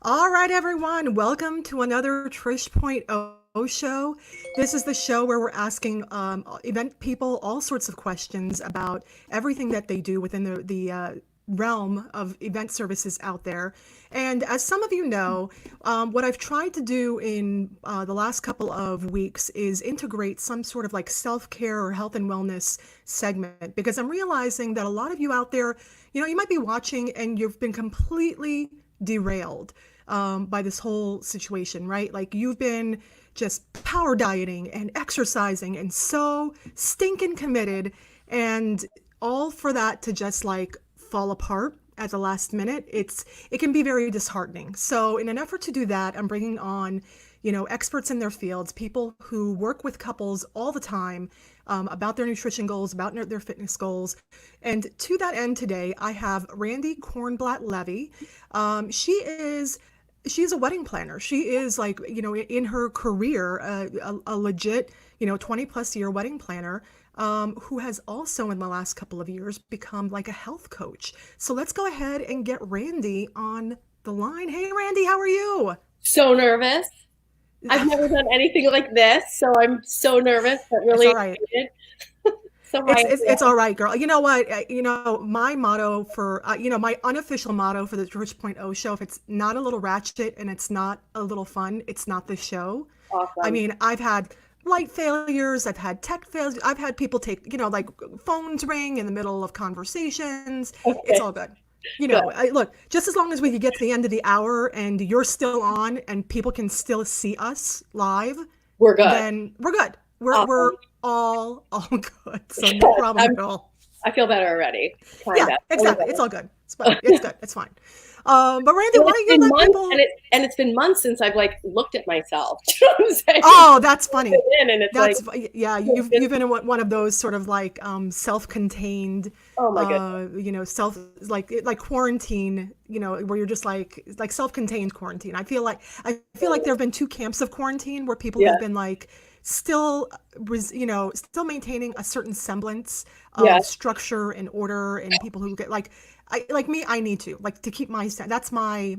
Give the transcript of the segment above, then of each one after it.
All right, everyone, welcome to another Trish.0 show. This is the show where we're asking event people all sorts of questions about everything that they do within the realm of event services out there. And as some of you know, what I've tried to do in the last couple of weeks is integrate some sort of like self care or health and wellness segment because I'm realizing that a lot of you out there, you might be watching and you've been completely derailed by this whole situation, right? Like you've been just power dieting and exercising and so stinking committed, and all for that to just like fall apart at the last minute. It can be very disheartening. So in an effort to do that, I'm bringing on experts in their fields, people who work with couples all the time about their nutrition goals, about their fitness goals. And to that end today, I have Randi Cornblatt Levy. She's a wedding planner. She is like, in her career, a legit, 20 plus year wedding planner, who has also in the last couple of years become like a health coach. So let's go ahead and get Randi on the line. Hey, Randi, how are you? So nervous. I've never done anything like this, so I'm so nervous but It's really all right. excited. So It's, hi it's it's everyone. all right, girl. You know what? My motto for my unofficial motto for the Rich.0 show. If it's not a little ratchet and it's not a little fun, it's not the show. I Awesome. mean, I've had light failures, I've had tech failures, I've had people take like phones ring in the middle of conversations. It's Okay, all good. good. Look, just as long as we can get to the end of the hour and you're still on and people can still see us live, We're good. then we're good. We're Awesome. all good. So no problem I'm at all. I feel better already. Yeah, Kinda. A exactly. It's little all good. It's fine. better. It's good. It's fine. But Randy, Well, why it's don't you been let months people? and it's been months since I've like looked at myself. Do you know what I'm saying? Oh, that's funny. And it's like That's yeah. You've been in one of those sort of like self-contained, oh my goodness. self like quarantine. Where you're just like self-contained quarantine. I feel like there have been two camps of quarantine where people Yeah. have been like still still maintaining a certain semblance Yeah. of structure and order, and people who get like me, I need to like to keep my that's my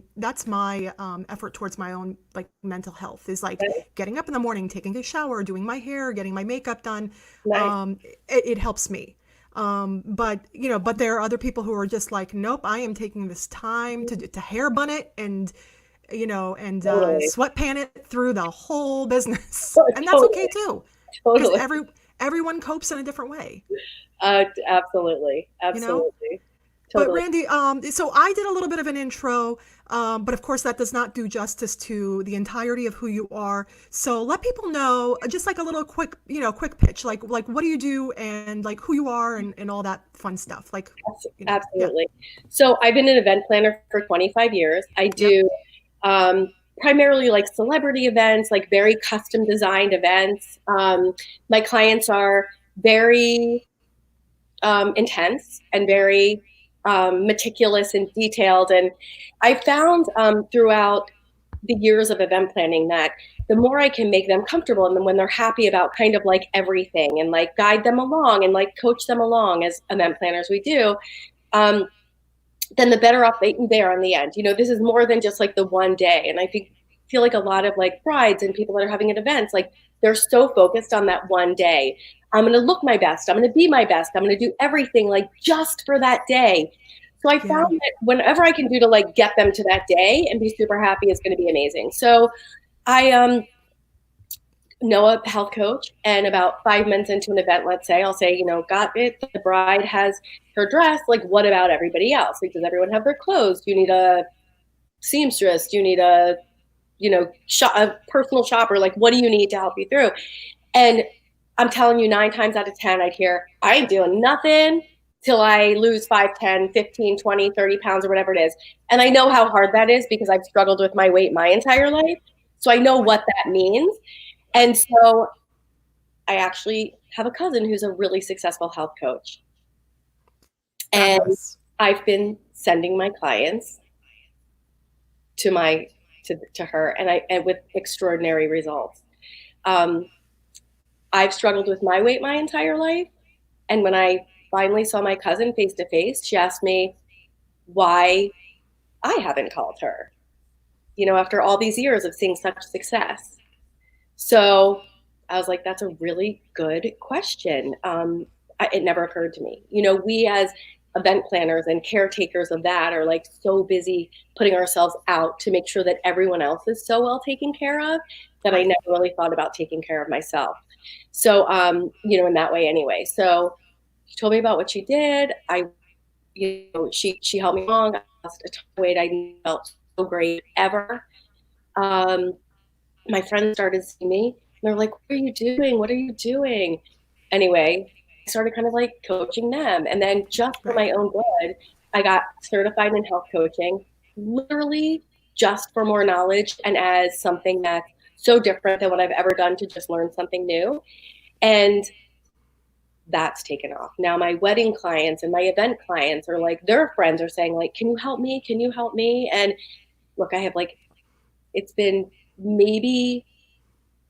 effort towards my own like mental health is like Nice. getting up in the morning, taking a shower, doing my hair, getting my makeup done. Nice. It helps me. But there are other people who are just like, nope, I am taking this time to hair bun it and Totally. sweatpant it through the whole business, and that's okay Totally. too, because Totally. everyone copes in a different way, Absolutely. you know. Absolutely. But Totally. Randy, so I did a little bit of an intro, but of course that does not do justice to the entirety of who you are. So let people know, just like a little quick, quick pitch, like what do you do and like who you are and all that fun stuff. Like, yeah, Absolutely. So I've been an event planner for 25 years. I yep, do um, primarily like celebrity events, like very custom designed events. My clients are very intense and very meticulous and detailed. And I found throughout the years of event planning that the more I can make them comfortable and then when they're happy about kind of like everything and like guide them along and like coach them along as event planners we do, um, then the better off they are in the end. You know, this is more than just like the one day. And I feel like a lot of like brides and people that are having at events, like they're so focused on that one day. I'm going to look my best. I'm going to be my best. I'm going to do everything like just for that day. So I found yeah, that whenever I can do to like get them to that day and be super happy is going to be amazing. So I know a health coach, and about 5 minutes into an event, let's say, I'll say, you know, got it. The bride has her dress. Like, what about everybody else? Like, does everyone have their clothes? Do you need a seamstress? Do you need a personal shopper? Like, what do you need to help you through? And I'm telling you, 9 times out of 10, I'd hear, I ain't doing nothing till I lose 5, 10, 15, 20, 30 pounds or whatever it is. And I know how hard that is because I've struggled with my weight my entire life. So I know right, what that means. right, And so I actually have a cousin who's a really successful health coach. And fabulous. I've been sending my clients to my to her and with extraordinary results. Um, I've struggled with my weight my entire life. And when I finally saw my cousin face to face, she asked me why I haven't called her. after all these years of seeing such success? So I was like, that's a really good question. It never occurred to me. We as event planners and caretakers of that are like so busy putting ourselves out to make sure that everyone else is so well taken care of that I Right. never really thought about taking care of myself. So, in that way anyway. So she told me about what she did. She helped me along. I lost a ton of weight. I felt so great ever. Um, my friends started seeing me and they're like, what are you doing? What are you doing? Anyway, I started kind of like coaching them. And then just for Right. my own good, I got certified in health coaching, literally just for more knowledge and as something that's so different than what I've ever done to just learn something new. And that's taken off. Now my wedding clients and my event clients are like, their friends are saying like, can you help me? Can you help me? And look, I have like, it's been maybe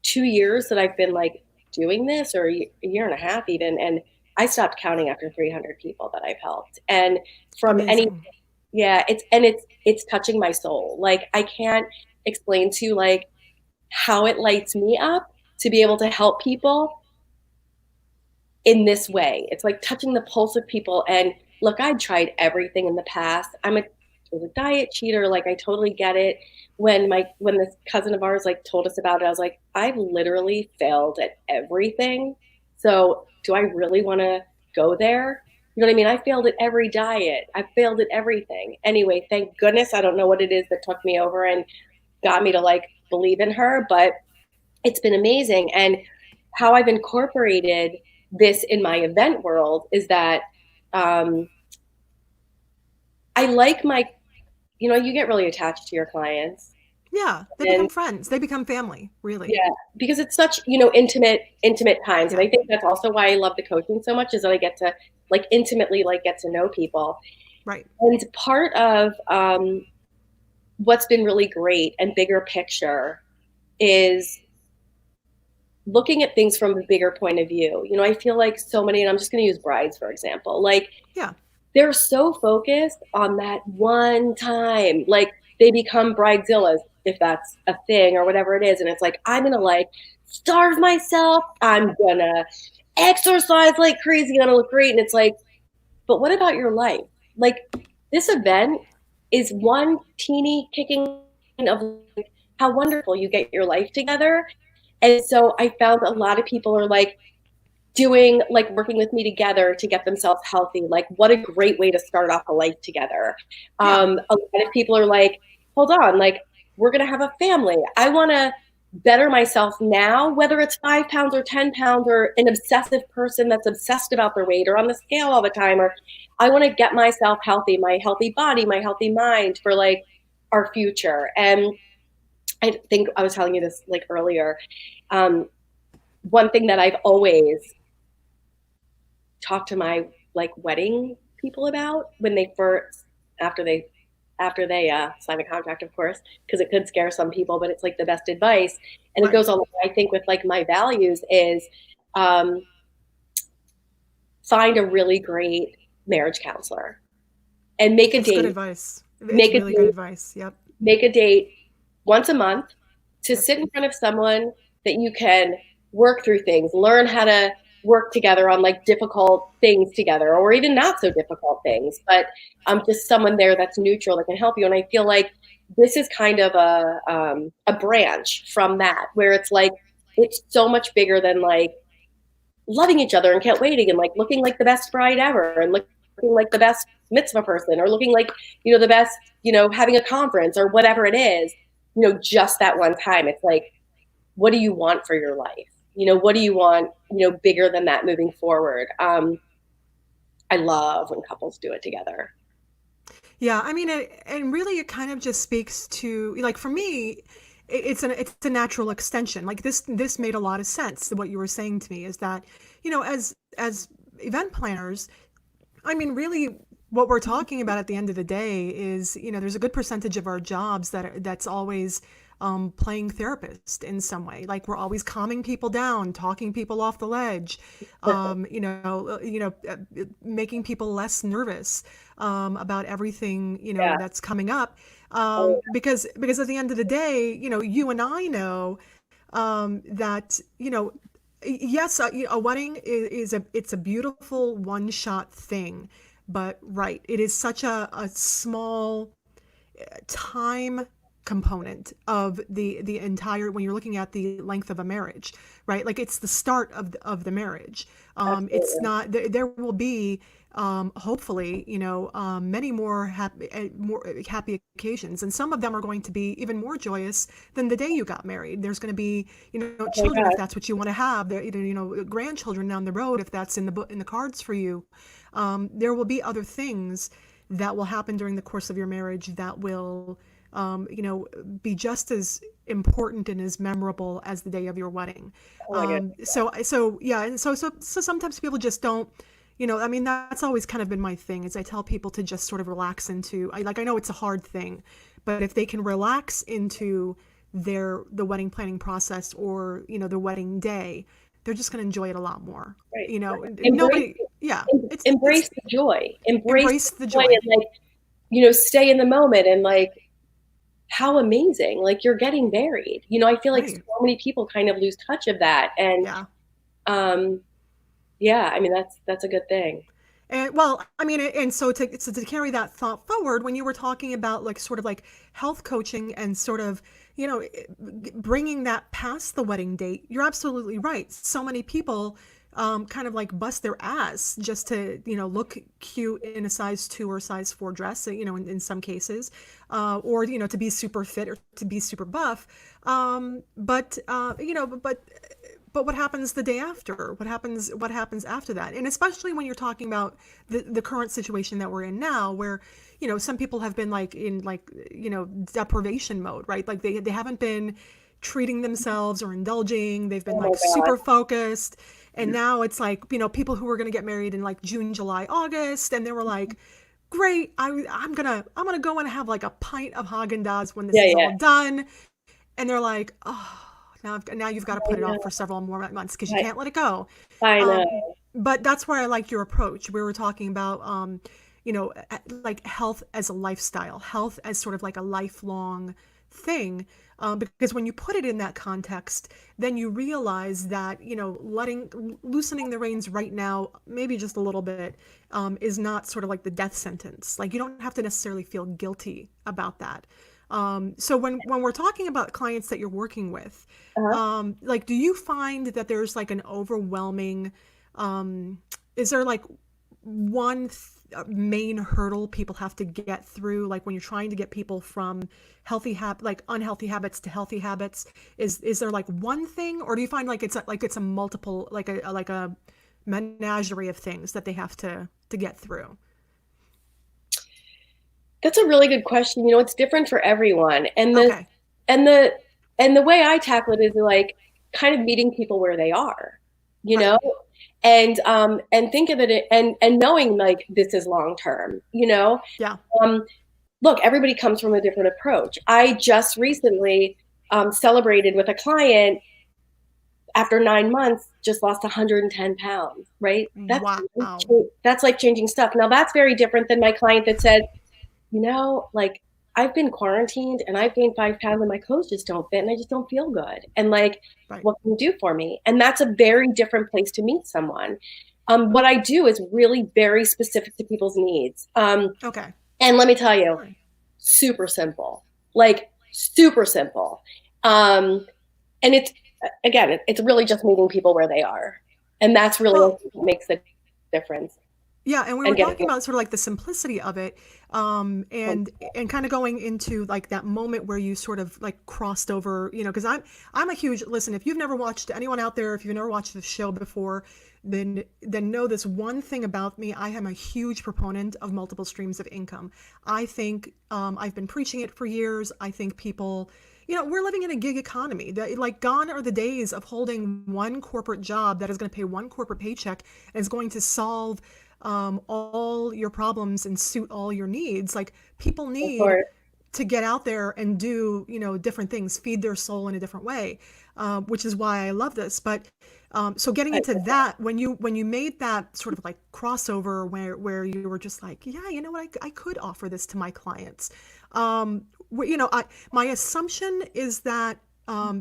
2 years that I've been like doing this, or a year and a half even. And I stopped counting after 300 people that I've helped. And from any, Amazing. yeah, it's touching my soul. Like I can't explain to you like how it lights me up to be able to help people in this way. It's like touching the pulse of people. And look, I tried everything in the past. Was a diet cheater. Like I totally get it. When this cousin of ours like told us about it, I was like, I've literally failed at everything. So do I really want to go there? You know what I mean? I failed at every diet. I failed at everything. Anyway, thank goodness I don't know what it is that took me over and got me to like believe in her, but it's been amazing. And how I've incorporated this in my event world is that I like you get really attached to your clients. Yeah, they And become friends. They become family, really. yeah, because it's such, intimate times. And Yeah. I think that's also why I love the coaching so much is that I get to like intimately like get to know people. Right. And part of what's been really great and bigger picture is looking at things from a bigger point of view. I feel like so many, and I'm just going to use brides, for example, like Yeah. they're so focused on that one time. Like they become bridezillas, if that's a thing or whatever it is. And it's like, I'm going to like starve myself. I'm going to exercise like crazy. I'm going to look great. And it's like, but what about your life? Like this event is one teeny kicking of like, how wonderful you get your life together. And so I found a lot of people are like doing like working with me together to get themselves healthy. Like what a great way to start off a life together. Yeah. A lot of people are like, hold on, like we're going to have a family. I want to better myself now, whether it's 5 pounds or 10 pounds or an obsessive person that's obsessed about their weight or on the scale all the time, or I want to get myself healthy, my healthy body, my healthy mind for like our future. And I think I was telling you this like earlier. One thing that I've always talked to my like wedding people about when they first after they sign a contract, of course, because it could scare some people, but it's like the best advice. And it Right. goes all the way, I think, with like my values is um, find a really great marriage counselor and make a It's good date. advice. It's Make a really good date. advice. Yep. Make a date once a month to Yep. sit in front of someone that you can work through things, learn how to work together on like difficult things together, or even not so difficult things, but just someone there that's neutral that can help you. And I feel like this is kind of a branch from that, where it's like it's so much bigger than like loving each other and can't waiting and like looking like the best bride ever and looking like the best mitzvah person or looking like the best having a conference or whatever it is, just that one time. It's like, what do you want for your life? What do you want, bigger than that moving forward? I love when couples do it together. Yeah, I mean, and really, it kind of just speaks to, like, for me, it's a natural extension. Like this made a lot of sense. What you were saying to me is that, as event planners, I mean, really, what we're talking about at the end of the day is, there's a good percentage of our jobs that's always playing therapist in some way. Like we're always calming people down, talking people off the ledge, making people less nervous about everything Yeah. that's coming up. Because at the end of the day, you and I know that yes, a wedding it's a beautiful one shot thing, but right, it is such a small time component of the entire, when you're looking at the length of a marriage, right? Like it's the start of the marriage. It's Absolutely. not there will be hopefully many more happy occasions, and some of them are going to be even more joyous than the day you got married. There's going to be Oh my children if gosh. that's what you want to have. There grandchildren down the road if that's in the cards for you. There will be other things that will happen during the course of your marriage that will, be just as important and as memorable as the day of your wedding. Oh my gosh. So yeah, and so sometimes people just don't. I mean, that's always kind of been my thing. Is I tell people to just sort of relax into. I know it's a hard thing, but if they can relax into the wedding planning process or the wedding day, they're just going to enjoy it a lot more. Right. Embrace Nobody. Yeah, it's embrace the joy. Embrace embrace the the joy joy. and stay in the moment and how amazing. Like you're getting married. I feel like so Right. many people kind of lose touch of that. And Yeah. um yeah, I mean that's a good thing. And well, I mean, and so to carry that thought forward, when you were talking about like sort of like health coaching and sort of bringing that past the wedding date, you're absolutely right. So many people kind of like bust their ass just to look cute in a size 2 or size 4 dress, in some cases, or to be super fit or to be super buff. But what happens the day after? What happens after that? And especially when you're talking about the current situation that we're in now, where some people have been like in like deprivation mode, right? Like they haven't been treating themselves or indulging. They've been Oh my like God. super focused, and now it's like people who were going to get married in like June, July, August, and they were like, great, I'm gonna go and have like a pint of Haagen-Dazs when this Yeah, is yeah. all done, and they're like, oh, now you've got to I put it off know. for several more months because you I, can't let it go. I know. But that's where I like your approach. We were talking about, like health as a lifestyle, health as sort of like a lifelong thing. Because when you put it in that context, then you realize that loosening the reins right now, maybe just a little bit, is not sort of like the death sentence. Like you don't have to necessarily feel guilty about that. So when we're talking about clients that you're working with, Uh-huh. like, do you find that there's like an overwhelming, is there like one main hurdle people have to get through, like when you're trying to get people from like unhealthy habits to healthy habits? Is there like one thing, or do you find like it's a multiple, like a menagerie of things that they have to get through? That's a really good question. It's different for everyone. Okay. And the and the way I tackle it is kind of meeting people where they are, you Right. know, and think of it and knowing like this is long term. Yeah. Um, Look, everybody comes from a different approach. I just recently celebrated with a client after 9 months, just lost 110 pounds, right? Wow. That's like changing stuff. Now that's very different than my client that said, like I've been quarantined and I've gained 5 pounds and my clothes just don't fit and I just don't feel good. And Right. what can you do for me? And that's a very different place to meet someone. What I do is really very specific to people's needs. Okay. And let me tell you, All right. super simple, like super simple. And it's really just meeting people where they are. And that's really Well, what makes the difference yeah, and we and were getting talking about sort of like the simplicity of it, and kind of going into like that moment where you sort of like crossed over, because I'm a huge, listen, if you've never watched, anyone out there, if you've never watched the show before, then know this one thing about me: I am a huge proponent of multiple streams of income. I think I've been preaching it for years. I think people. We're living in a gig economy. Like, gone are the days of holding one corporate job that is going to pay one corporate paycheck and is going to solve all your problems and suit all your needs. Like, people need for to get out there and do different things, feed their soul in a different way, which is why I love this. But so getting into that, when you made that sort of like crossover where you were just like, yeah, you know what, I could offer this to my clients. My assumption is that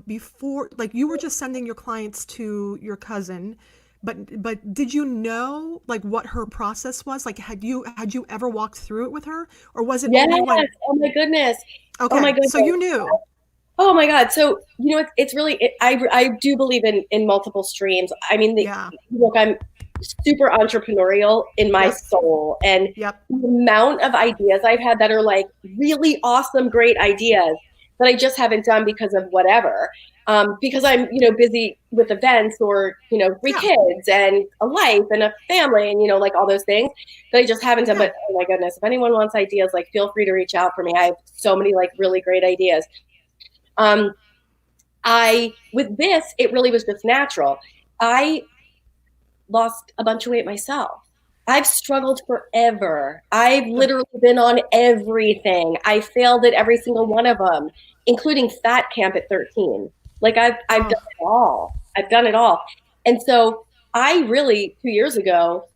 before, like you were just sending your clients to your cousin, but did you know like what her process was? Like had you ever walked through it with her, or was it Yes. only when? Oh my goodness. Oh my Okay, so goodness. you knew. Oh my God. So, it's really, I do believe in multiple streams. I mean, Yeah. look, I'm super entrepreneurial in my Yep. soul. And Yep. the amount of ideas I've had that are like really awesome, great ideas that I just haven't done because of whatever. Because I'm, busy with events or, three Yeah. kids and a life and a family and, like all those things that I just haven't done. Yeah. But oh my goodness, if anyone wants ideas, like feel free to reach out for me. I have so many like really great ideas. Um, with this, it really was just natural. I lost a bunch of weight myself. I've struggled forever. I've The, literally been on everything. I failed at every single one of them, including fat camp at 13. Like I've done oh, it all. I've done it all. And so I really 2 years ago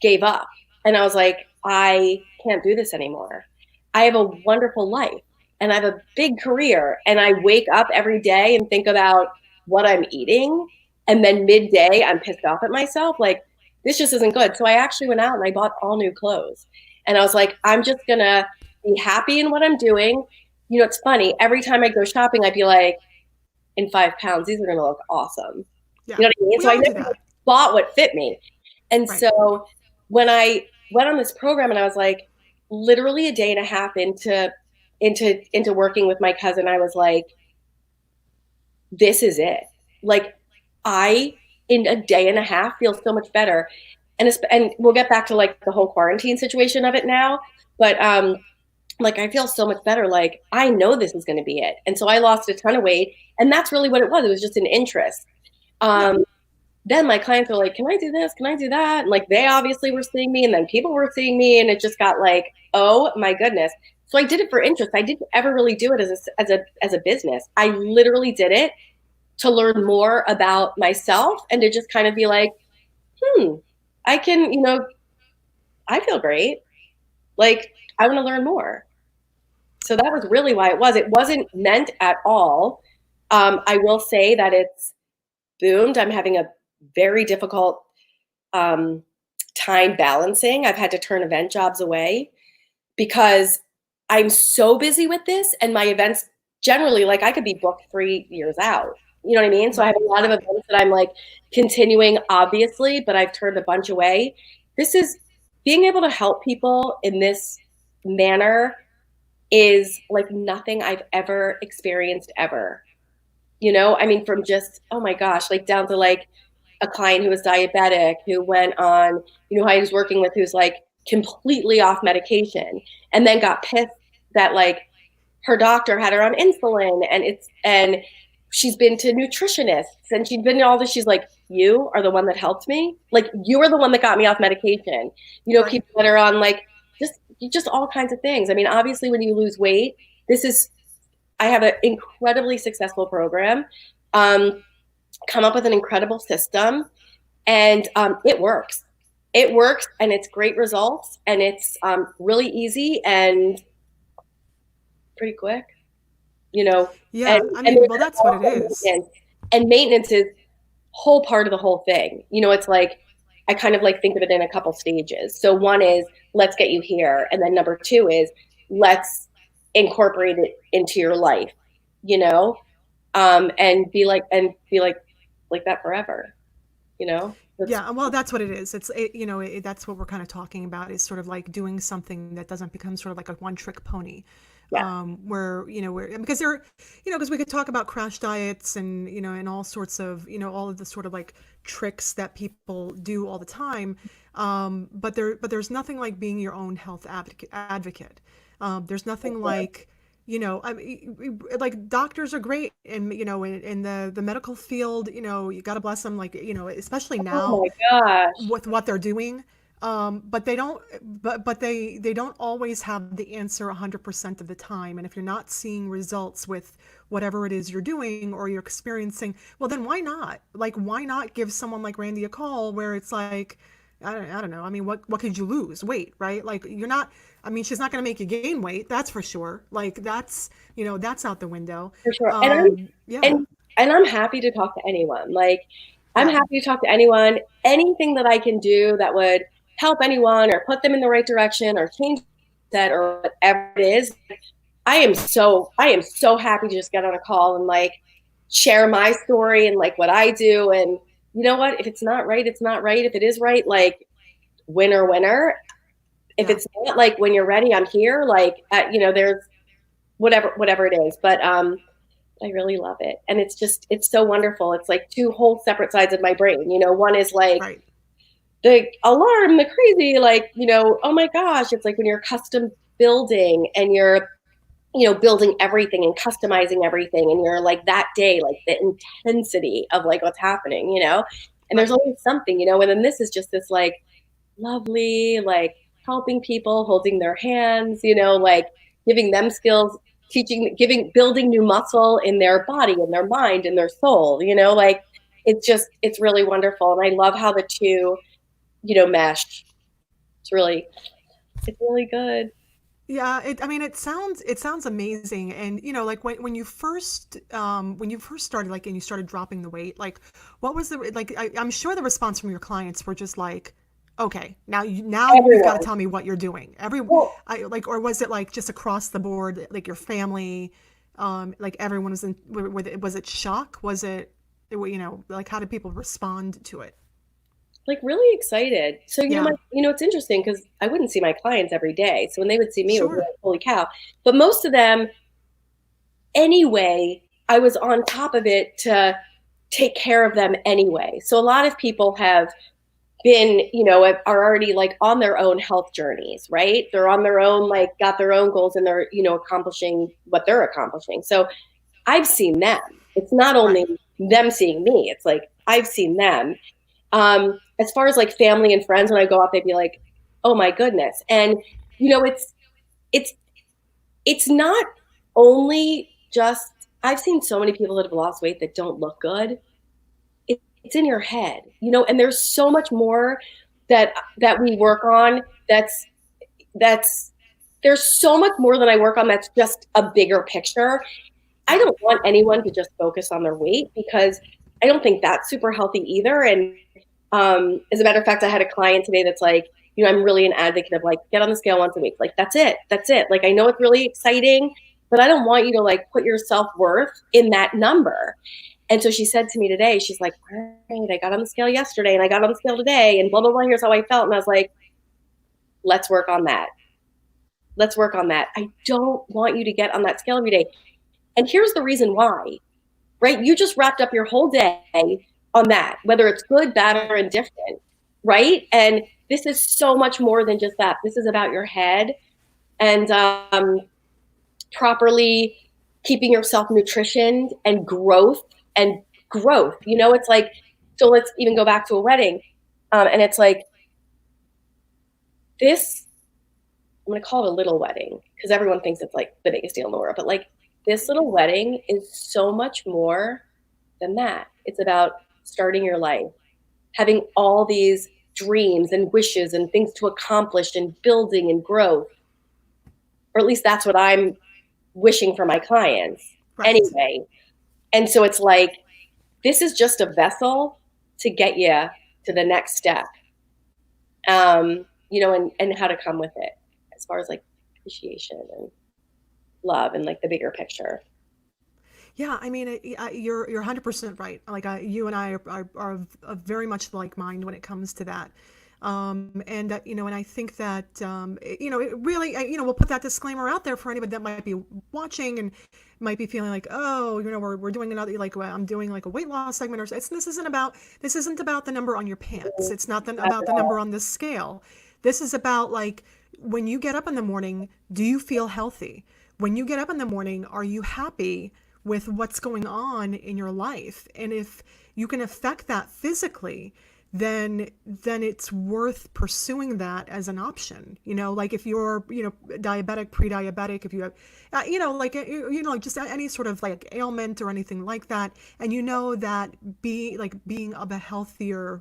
gave up. And I was like, I can't do this anymore. I have a wonderful life and I have a big career. And I wake up every day and think about what I'm eating. And then midday, I'm pissed off at myself. Like, this just isn't good. So I actually went out and I bought all new clothes. And I was like, I'm just going to be happy in what I'm doing. It's funny. Every time I go shopping, I'd be like, in 5 pounds, these are going to look awesome. yeah. You know what I mean? We So I all do never that. bought what fit me. And Right. so when I went on this program and I was like literally a day and a half into working with my cousin, I was like, this is it. Like I in a day and a half feel so much better. And we'll get back to like the whole quarantine situation of it now. But like I feel so much better. Like I know this is going to be it. And so I lost a ton of weight. And that's really what it was. It was just an interest. Yeah. Then my clients were like, can I do this? Can I do that? And like, they obviously were seeing me and then people were seeing me and it just got like, oh my goodness. So I did it for interest. I didn't ever really do it as a business. I literally did it to learn more about myself and to just kind of be like, I can, I feel great. Like I want to learn more. So that was really why it was. It wasn't meant at all. I will say that it's boomed. I'm having a very difficult um, time balancing. I've had to turn event jobs away because I'm so busy with this, and my events generally, like I could be booked 3 years out. You know what I mean? So I have Right. a lot of events that I'm like continuing, obviously, but I've turned a bunch away. This is being able to help people in this manner is like nothing I've ever experienced ever. I mean, from just, oh my gosh, like down to like a client who was diabetic, who went on, who I was working with, who's like completely off medication and then got pissed that like her doctor had her on insulin and she's been to nutritionists and she'd been to all this. She's like, you are the one that helped me. Like you are the one that got me off medication. Right. People that are on like just all kinds of things. I mean, obviously when you lose weight, this is I have an incredibly successful program, come up with an incredible system, and it works. It works, and it's great results, and it's really easy and pretty quick, you know. And Yeah. I and mean, there's well, that's what it also is. maintenance is whole part of the whole thing. It's like I kind of like think of it in a couple stages. So one is let's get you here, and then number two is let's incorporate it into your life, you know, and be like like that forever, you know. That's Yeah, well, that's what it is. That's what we're kind of talking about is sort of like doing something that doesn't become sort of like a one-trick pony, yeah. where because because we could talk about crash diets and all sorts of all of the sort of like tricks that people do all the time, but there's nothing like being your own health advocate. There's nothing like I mean, like doctors are great, and in the medical field, you got to bless them, like especially Oh now my gosh. with what they're doing. But they don't, but they don't always have the answer 100% of the time. And if you're not seeing results with whatever it is you're doing or you're experiencing, well, then why not? Like, why not give someone like Randy a call where it's like, I don't know. I mean, what could you lose? Weight, right? Like you're not. I mean, she's not going to make you gain weight. That's for sure. Like that's that's out the window. For sure. Yeah, And I'm happy to talk to anyone. Like I'm yeah, happy to talk to anyone. Anything that I can do that would help anyone or put them in the right direction or change that or whatever it is. I am so happy to just get on a call and like share my story and like what I do. And you know what? If it's not right, it's not right. If it is right, like winner, winner. If yeah. it's not, like when you're ready, I'm here. Like there's whatever it is. But I really love it. And it's so wonderful. It's like two whole separate sides of my brain. One is like Right. the alarm, the crazy, like, oh my gosh, it's like when you're custom building and you're, building everything and customizing everything. And you're like that day, like the intensity of like what's happening, and there's Right. always something, and then this is just this like lovely, like helping people, holding their hands, like giving them skills, building new muscle in their body, in their mind, in their soul, like it's really wonderful. And I love how the two, mesh. It's really good. Yeah, I mean, it sounds amazing, and like when you first started, like, and you started dropping the weight, like, what was the like? I'm sure the response from your clients were just like, okay, now you've got to Everyone. tell me what you're doing. Well, Or was it like just across the board, like your family, like everyone was was it shock? Was it, like how did people respond to it? like really excited. So Yeah, it's interesting because I wouldn't see my clients every day. So when they would see me, it would be sure, like, holy cow. But most of them, anyway, I was on top of it to take care of them anyway. So a lot of people have been, are already like on their own health journeys, right? They're on their own, like got their own goals and they're, accomplishing what they're accomplishing. So I've seen them. It's not right, only them seeing me, it's like I've seen them. As far as like family and friends, when I go out, they'd be like, oh my goodness. And, it's, it's not only just, I've seen so many people that have lost weight that don't look good. It's in your head, and there's so much more that we work on. That's there's so much more that I work on that's just a bigger picture. I yeah, don't want anyone to just focus on their weight because I don't think that's super healthy either. And as a matter of fact, I had a client today that's like, I'm really an advocate of like, get on the scale once a week. Like, that's it. That's it. Like, I know it's really exciting, but I don't want you to like put your self-worth in that number. And so she said to me today, she's like, all right, I got on the scale yesterday and I got on the scale today and blah, blah, blah. Here's how I felt. And I was like, let's work on that. Let's work on that. I don't want you to get on that scale every day. And here's the reason why, right? You just wrapped up your whole day on that, whether it's good, bad, or indifferent, right? And this is so much more than just that. This is about your head and properly keeping yourself nutritioned and growth and growth. It's like, so let's even go back to a wedding. And it's like this, I'm going to call it a little wedding because everyone thinks it's like the biggest deal in the world. But like this little wedding is so much more than that. It's about starting your life, having all these dreams and wishes and things to accomplish and building and growth. Or at least that's what I'm wishing for my clients right. anyway. And so it's like, this is just a vessel to get you to the next step, and how to come with it as far as like appreciation and love and like the bigger picture. Yeah, I mean, you're 100% right. Like, you and I are of very much like mind when it comes to that. And and I think that it really, we'll put that disclaimer out there for anybody that might be watching and might be feeling like, oh, we're doing another, like, I'm doing like a weight loss segment, or this isn't about the number on your pants. It's not about the number on the scale. This is about, like, when you get up in the morning, do you feel healthy? When you get up in the morning, are you happy with what's going on in your life? And if you can affect that physically, then it's worth pursuing that as an option. Like if you're, diabetic, pre-diabetic, if you have, just any sort of like ailment or anything like that, and that being of a healthier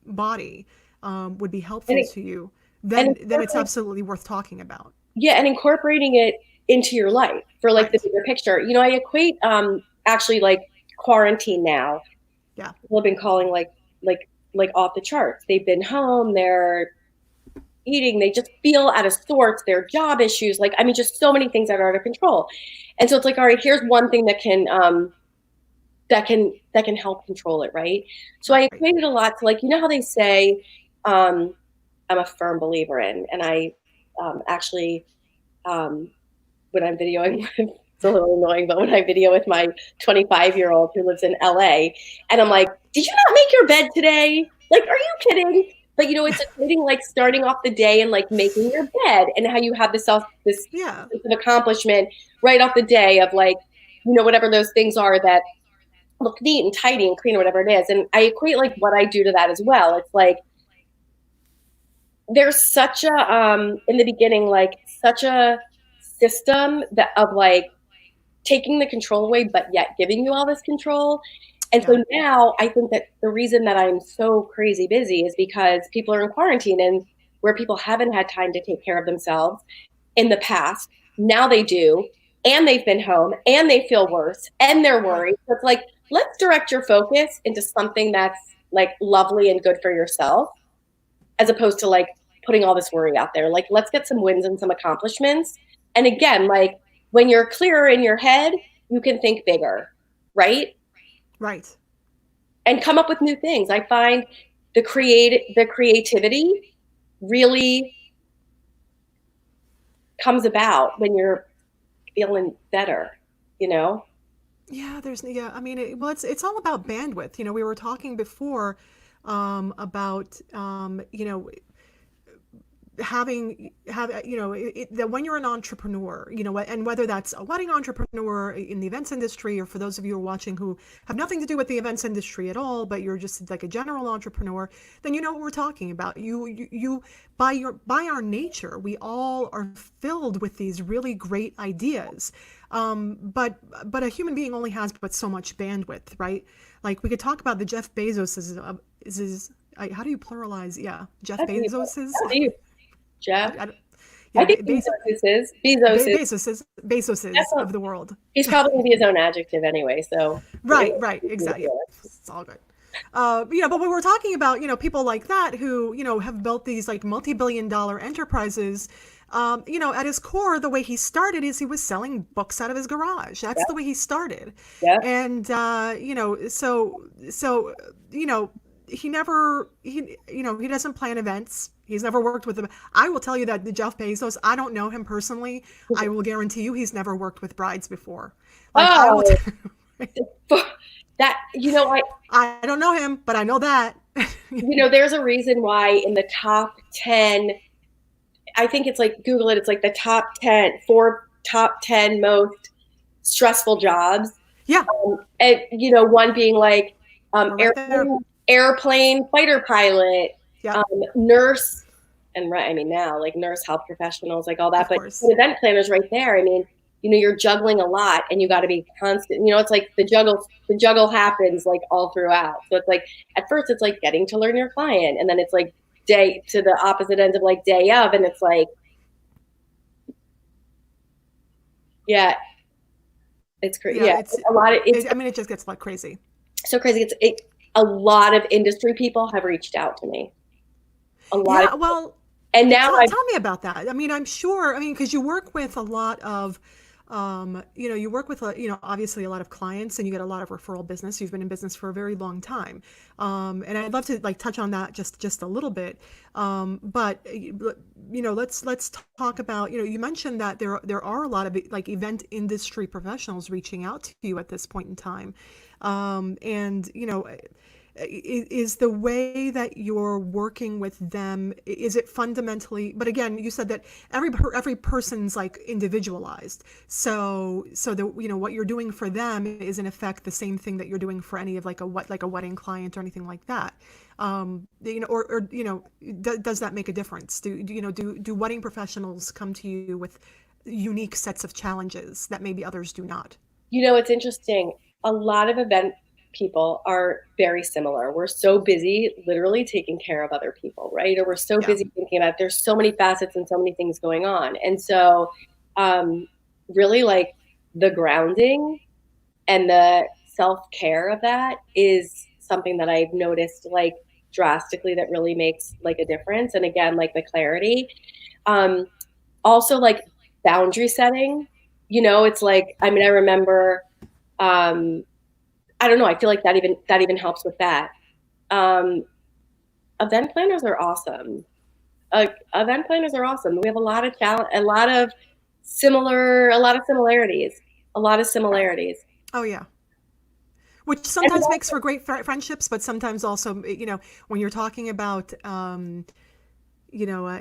body, would be And helpful it, to you, and then it's absolutely worth talking about. yeah, and incorporating it into your life for like the Right. bigger picture. I equate actually like quarantine now. Yeah. People have been calling like off the charts. They've been home, they're eating, they just feel out of sorts, their job issues, like I mean, just so many things that are out of control. And so it's like, all right, here's one thing that can help control it, right? So I Right. equate it a lot to like, how they say, um, I'm a firm believer in, and I actually um, when I'm videoing with, it's a little annoying, but when I video with my 25-year-old who lives in LA, and I'm like, did you not make your bed today? Like, are you kidding? But it's including like starting off the day and like making your bed, and how you have this Yeah. sense of accomplishment right off the day of like, whatever those things are that look neat and tidy and clean or whatever it is. And I equate like what I do to that as well. It's like there's such a in the beginning, like such a system that of like taking the control away, but yet giving you all this control. And Yeah. so now I think that the reason that I'm so crazy busy is because people are in quarantine, and where people haven't had time to take care of themselves in the past, now they do, and they've been home and they feel worse and they're Right. worried. So it's like, let's direct your focus into something that's like lovely and good for yourself, as opposed to like putting all this worry out there. Like, let's get some wins and some accomplishments. And again, like when you're clearer in your head, you can think bigger, right? Right. And come up with new things. I find the creativity really comes about when you're feeling better, you know? Yeah, yeah, I mean, well, it's all about bandwidth. We were talking before about that when you're an entrepreneur, and whether that's a wedding entrepreneur in the events industry, or for those of you who are watching who have nothing to do with the events industry at all, but you're just like a general entrepreneur, then you know what we're talking about. You by our nature, we all are filled with these really great ideas. But a human being only has but so much bandwidth, right? Like we could talk about the Jeff Bezos's how do you pluralize? Yeah, Jeff That's you. Bezos's. That's you, Jeff. I, I yeah, think Bezos's that's of the world. he's probably going to be his own adjective anyway. So Right, exactly. Yeah, it's all good. But when we're talking about, people like that who, have built these like multi-billion-dollar enterprises, at his core, the way he started is he was selling books out of his garage. That's yeah, the way he started. yeah. And, he doesn't plan events. He's never worked with them. I will tell you that the Jeff Bezos, I don't know him personally. I will guarantee you he's never worked with brides before. Like I will. Oh, that I don't know him, but I know that. there's a reason why in the top 10, I think it's like Google it. It's like the top 10 most stressful jobs. Yeah. And one being like Right there. airplane fighter pilot, Yeah. nurse, and right. I mean now like nurse, health professionals, like all that. Of But course. event planners right there. I mean, you're juggling a lot, and you got to be constant. It's like the juggle happens like all throughout. So it's like at first it's like getting to learn your client, and then it's like day to the opposite end of like day of, and it's like, yeah, it's crazy. Yeah, It's a lot of it's I mean, it just gets like crazy. so crazy. A lot of industry people have reached out to me. A lot Yeah. of, Well, and now tell me about that. I mean, I'm sure. I mean, because you work with a lot of, you work with, obviously a lot of clients, and you get a lot of referral business. You've been in business for a very long time, and I'd love to like touch on that just a little bit. But let's talk about. You mentioned that there are a lot of like event industry professionals reaching out to you at this point in time, and is the way that you're working with them, is it fundamentally, but again, you said that every person's like individualized, so the what you're doing for them is in effect the same thing that you're doing for any of like a wedding client or anything like that. Does that make a difference? Do wedding professionals come to you with unique sets of challenges that maybe others do not? it's interesting. A lot of event people are very similar. We're so busy literally taking care of other people, right? Or we're so Yeah. busy thinking about, there's so many facets and so many things going on. And so really like the grounding and the self-care of that is something that I've noticed like drastically that really makes like a difference. And again, like the clarity. Also like boundary setting, you know, it's like, I mean, I remember, I don't know, I feel like that even helps with that. Um, Event planners are awesome. Event planners are awesome. We have a lot of challenge, a lot of similarities, a lot of similarities. Oh yeah. Which And sometimes makes for great friendships, but sometimes also, when you're talking about, you know, uh,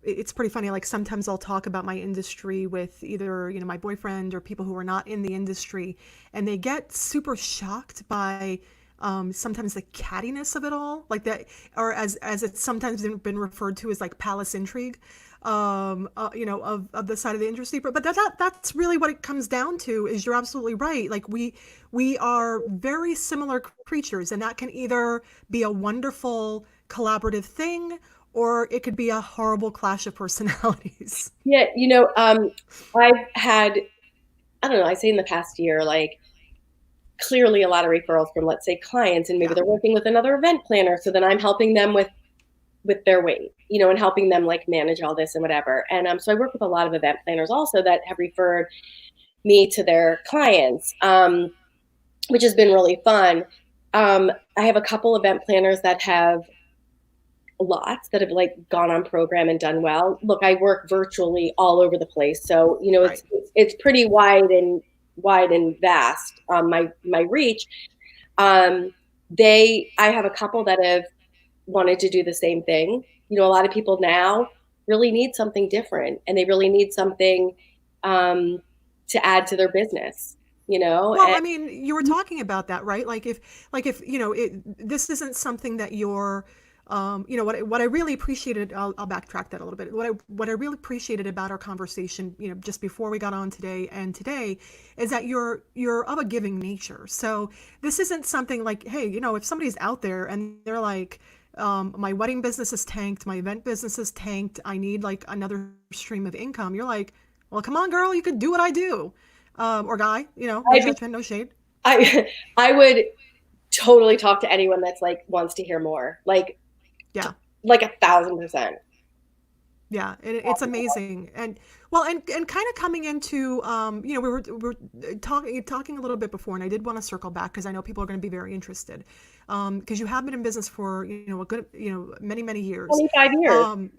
it's pretty funny. Like sometimes I'll talk about my industry with either, my boyfriend or people who are not in the industry, and they get super shocked by sometimes the cattiness of it all, like that, or as it's sometimes been referred to as like palace intrigue, of the side of the industry. But that's really what it comes down to. Is you're absolutely right. Like we are very similar creatures, and that can either be a wonderful collaborative thing, or it could be a horrible clash of personalities. yeah, I've had, I don't know, I say in the past year, like clearly a lot of referrals from, let's say, clients, and maybe Yeah. they're working with another event planner. So then I'm helping them with their weight, and helping them like manage all this and whatever. And so I work with a lot of event planners also that have referred me to their clients, which has been really fun. I have a couple event planners that have lots that have like gone on program and done well. Look, I work virtually all over the place, so Right. it's pretty wide and vast. My reach. I have a couple that have wanted to do the same thing. A lot of people now really need something different, and they really need something to add to their business. Well, And I mean, you were talking about that, right? Like if this isn't something that you're, what I really appreciated. I'll backtrack that a little bit. What I really appreciated about our conversation, just before we got on today and today, is that you're of a giving nature. So this isn't something like, hey, if somebody's out there and they're like, my wedding business is tanked, my event business is tanked, I need like another stream of income. You're like, well, come on, girl, you could do what I do. Or guy, no judgment, no shade. I I would totally talk to anyone that's like wants to hear more, Yeah. like 1,000%. Yeah, it's amazing. And well, and kind of coming into, we were talking a little bit before, and I did want to circle back because I know people are going to be very interested, because you have been in business for, a good, many years. 25 years.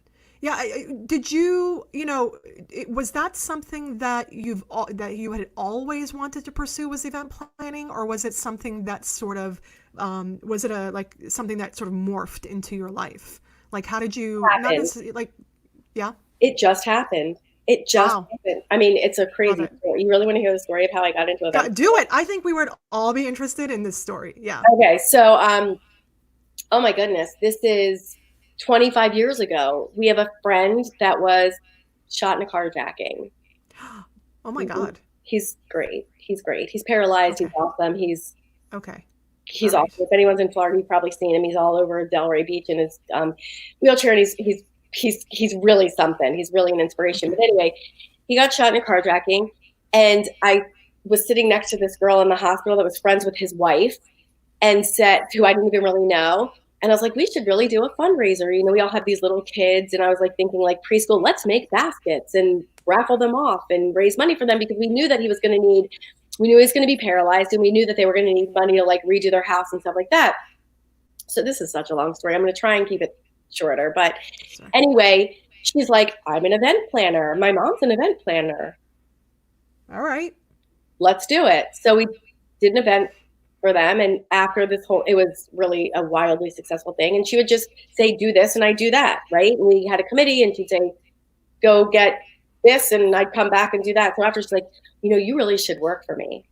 Yeah, did you, was that something that that you had always wanted to pursue, was event planning, or was it something that sort of, was it something that sort of morphed into your life? Like, how did you, not Happened. necessarily, like, yeah? It just happened. It just Wow. happened. I mean, it's a Love crazy it. story. You really want to hear the story of how I got into events? Do it. I think we would all be interested in this story. Yeah. Okay, so oh my goodness, this is 25 years ago. We have a friend that was shot in a carjacking. Oh my God. He's great. He's great. He's paralyzed. Okay. He's awesome. Okay. He's All right. awesome. If anyone's in Florida, you've probably seen him. He's all over Delray Beach in his wheelchair, and he's really something. He's really an inspiration. Okay. But anyway, he got shot in a carjacking, and I was sitting next to this girl in the hospital that was friends with his wife, and who I didn't even really know. And I was like, we should really do a fundraiser. We all have these little kids, and I was like thinking like preschool, let's make baskets and raffle them off and raise money for them, because we knew that he was going to need, we knew he was going to be paralyzed, and we knew that they were going to need money to like redo their house and stuff like that. So this is such a long story. I'm going to try and keep it shorter. But anyway, she's like, I'm an event planner. My mom's an event planner. All right. Let's do it. So we did an event for them. And after it was really a wildly successful thing. And she would just say, do this, and I do that. Right. And we had a committee, and she'd say, go get this. And I'd come back and do that. So after, she's like, you really should work for me.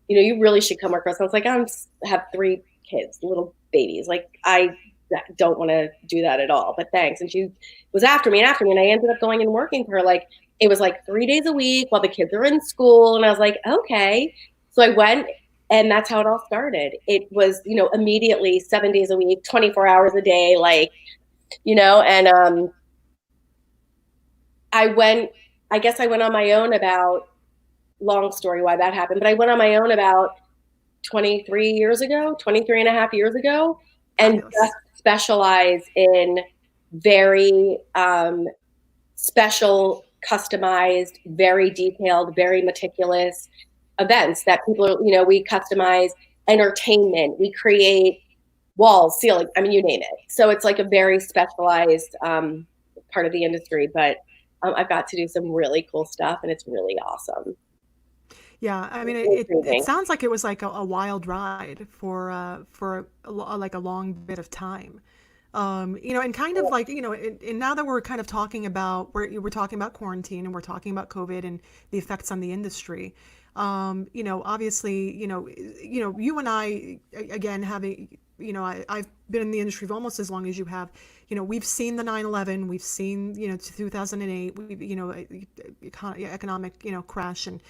You really should come work for us. And I was like, I have 3 kids, little babies. Like, I don't want to do that at all, but thanks. And she was after me. And I ended up going and working for her. Like, it was like 3 days a week while the kids are in school. And I was like, okay. So I went And that's how it all started. It was, immediately 7 days a week, 24 hours a day, and I guess I went on my own about, long story why that happened, but I went on my own about 23 and a half years ago, and Fabulous. just specialize in very special, customized, very detailed, very meticulous events that people are, we customize entertainment, we create walls, ceiling, I mean, you name it. So it's like a very specialized part of the industry, but I've got to do some really cool stuff, and it's really awesome. Yeah, I mean, It's it amazing. sounds like it was like a wild ride for like a long bit of time. And kind of like, and now that we're kind of talking about, we're talking about quarantine and we're talking about COVID and the effects on the industry. Obviously, you and I, again, having, I've been in the industry for almost as long as you have. We've seen the 9/11, we've seen, 2008, economic, crash, and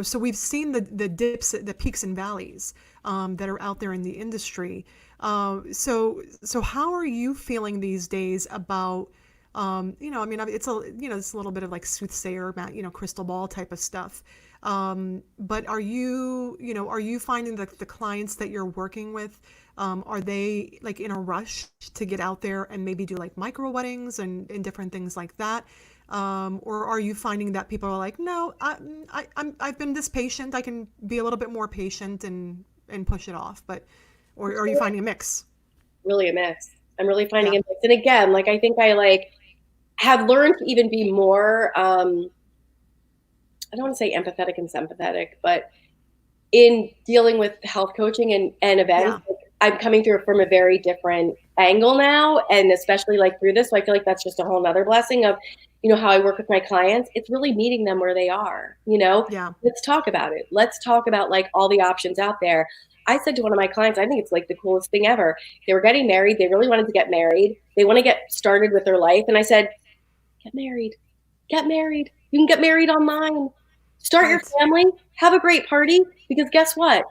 so we've seen the dips, the peaks and valleys that are out there in the industry. So how are you feeling these days about, I mean, it's a little bit of like soothsayer, crystal ball type of stuff. But are you finding that the clients that you're working with, are they like in a rush to get out there and maybe do like micro weddings and different things like that? Or are you finding that people are like, no, I've been this patient. I can be a little bit more patient and push it off. But, or are you finding a mix? Really a mix. I'm really finding Yeah. a mix. And again, like, I think I have learned to even be more, I don't want to say empathetic and sympathetic, but in dealing with health coaching and events, Yeah. I'm coming through it from a very different angle now. And especially like through this, so I feel like that's just a whole nother blessing of, how I work with my clients. It's really meeting them where they are. Yeah. Let's talk about it. Let's talk about like all the options out there. I said to one of my clients, I think it's like the coolest thing ever. They were getting married. They really wanted to get married. They want to get started with their life. And I said, get married. Get married. You can get married online. Start your Right. family. Have a great party. Because guess what?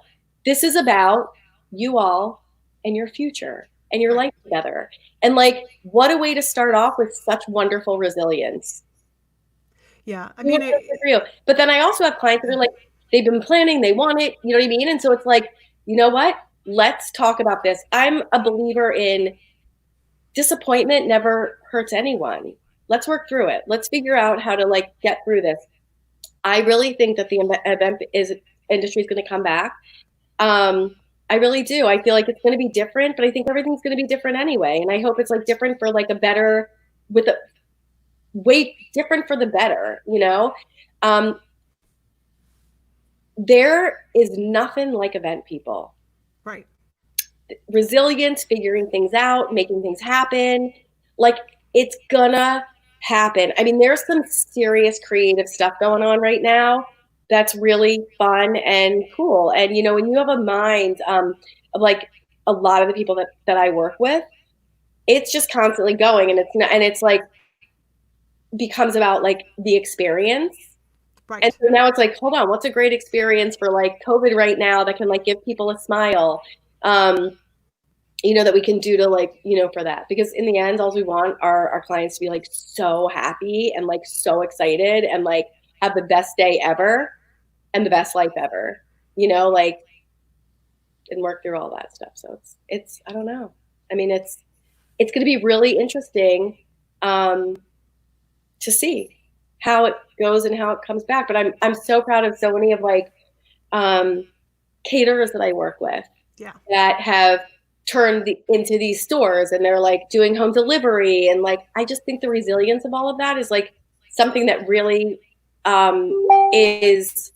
This is about you all and your future and your Right. life together. And like, what a way to start off with such wonderful resilience. Yeah. I You mean, want that for you. But then I also have clients that are like, they've been planning, they want it, you know what I mean? And so it's like, you know what? Let's talk about this. I'm a believer in disappointment never hurts anyone. Let's work through it. Let's figure out how to like get through this. I really think that the event industry is going to come back. Um, I really do. I feel like it's going to be different, but I think everything's going to be different anyway. And I hope it's like different for like a better, with a way different for the better. Um, there is nothing like event people. right. Resilience, figuring things out, making things happen. Like, it's gonna happen. I mean, there's some serious creative stuff going on right now that's really fun and cool. And when you have a mind of like a lot of the people that I work with, it's just constantly going, and it's not, and it's like becomes about like the experience. And Right. so now it's like, hold on, what's a great experience for like COVID right now that can like give people a smile? That we can do to like, for that. Because in the end, all we want are our clients to be like so happy and like so excited and like have the best day ever and the best life ever, like, and work through all that stuff. So it's I don't know. I mean, it's going to be really interesting to see how it goes and how it comes back. But I'm so proud of so many of like caterers that I work with Yeah. that have turned into these stores, and they're like doing home delivery, and like I just think the resilience of all of that is like something that really is